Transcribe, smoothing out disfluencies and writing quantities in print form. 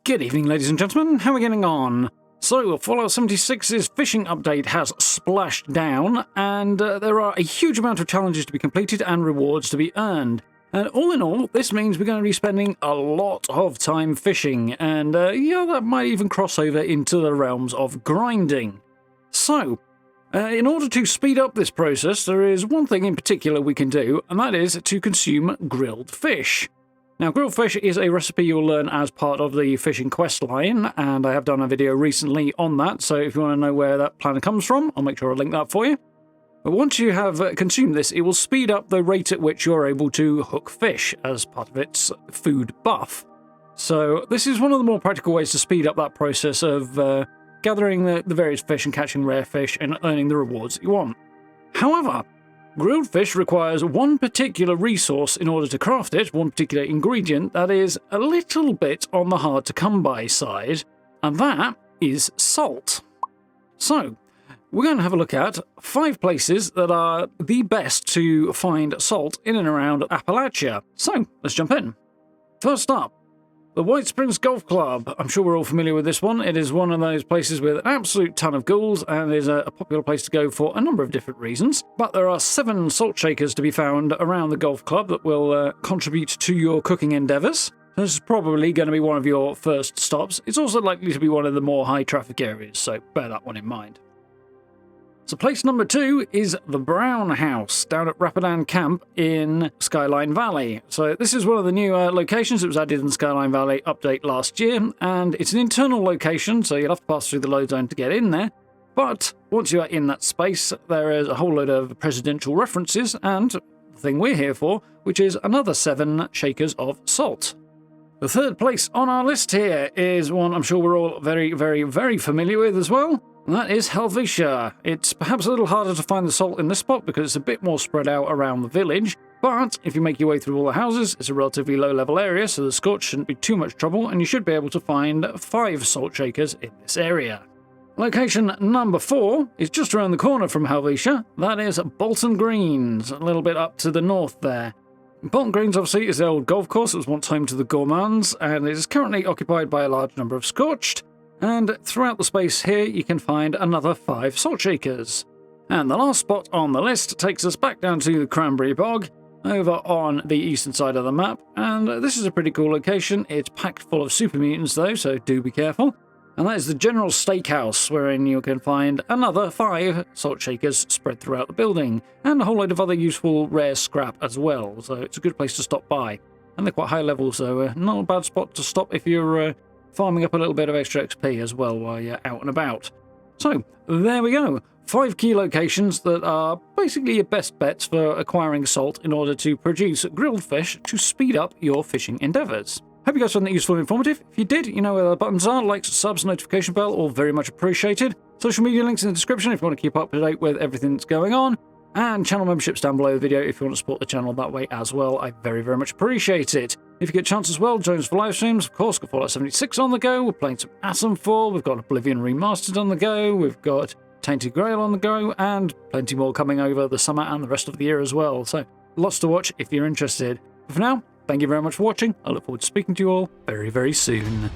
Good evening, ladies and gentlemen. How are we getting on? So, Fallout 76's fishing update has splashed down, and there are a huge amount of challenges to be completed and rewards to be earned. And all in all, this means we're going to be spending a lot of time fishing, and yeah, that might even cross over into the realms of grinding. So, in order to speed up this process, there is one thing in particular we can do, and that is to consume grilled fish. Now, grilled fish is a recipe you'll learn as part of the fishing quest line, and I have done a video recently on that, so if you want to know where that plan comes from, I'll make sure I link that for you. But once you have consumed this, it will speed up the rate at which you're able to hook fish as part of its food buff. So this is one of the more practical ways to speed up that process of gathering the various fish and catching rare fish and earning the rewards that you want. However, grilled fish requires one particular resource in order to craft it, one particular ingredient that is a little bit on the hard to come by side, and that is salt. So, we're going to have a look at 5 places that are the best to find salt in and around Appalachia. So, let's jump in. First up, the White Springs Golf Club. I'm sure we're all familiar with this one. It is one of those places with an absolute ton of ghouls and is a popular place to go for a number of different reasons. But there are 7 salt shakers to be found around the golf club that will contribute to your cooking endeavours. This is probably going to be one of your first stops. It's also likely to be one of the more high traffic areas, so bear that one in mind. So place number 2 is the Brown House down at Rapidan Camp in Skyline Valley. So this is one of the new locations that was added in the Skyline Valley update last year, and it's an internal location, so you'll have to pass through the load zone to get in there. But once you are in that space, there is a whole load of presidential references, and the thing we're here for, which is another 7 shakers of salt. The third place on our list here is one I'm sure we're all very familiar with as well. And that is Helvisha. It's perhaps a little harder to find the salt in this spot because it's a bit more spread out around the village, but if you make your way through all the houses, it's a relatively low-level area, so the scorch shouldn't be too much trouble, and you should be able to find 5 salt shakers in this area. Location number 4 is just around the corner from Helvisha. That is Bolton Greens, a little bit up to the north there. Bolton Greens, obviously, is the old golf course that was once home to the Gourmands, and it is currently occupied by a large number of scorched. And throughout the space here, you can find another 5 salt shakers. And the last spot on the list takes us back down to the Cranberry Bog, over on the eastern side of the map. And this is a pretty cool location. It's packed full of super mutants, though, so do be careful. And that is the General Steakhouse, wherein you can find another 5 salt shakers spread throughout the building, and a whole load of other useful rare scrap as well. So it's a good place to stop by. And they're quite high level, so not a bad spot to stop if you're farming up a little bit of extra XP as well while you're out and about. So, there we go. 5 key locations that are basically your best bets for acquiring salt in order to produce grilled fish to speed up your fishing endeavours. Hope you guys found that useful and informative. If you did, you know where the buttons are. Likes, subs, notification bell, all very much appreciated. Social media links in the description if you want to keep up to date with everything that's going on. And channel memberships down below the video if you want to support the channel that way as well. I very much appreciate it. If you get a chance as well, join us for live streams. Of course, got Fallout 76 on the go. We're playing some Atomfall. We've got Oblivion Remastered on the go. We've got Tainted Grail on the go. And plenty more coming over the summer and the rest of the year as well. So, lots to watch if you're interested. But for now, thank you very much for watching. I look forward to speaking to you all very soon.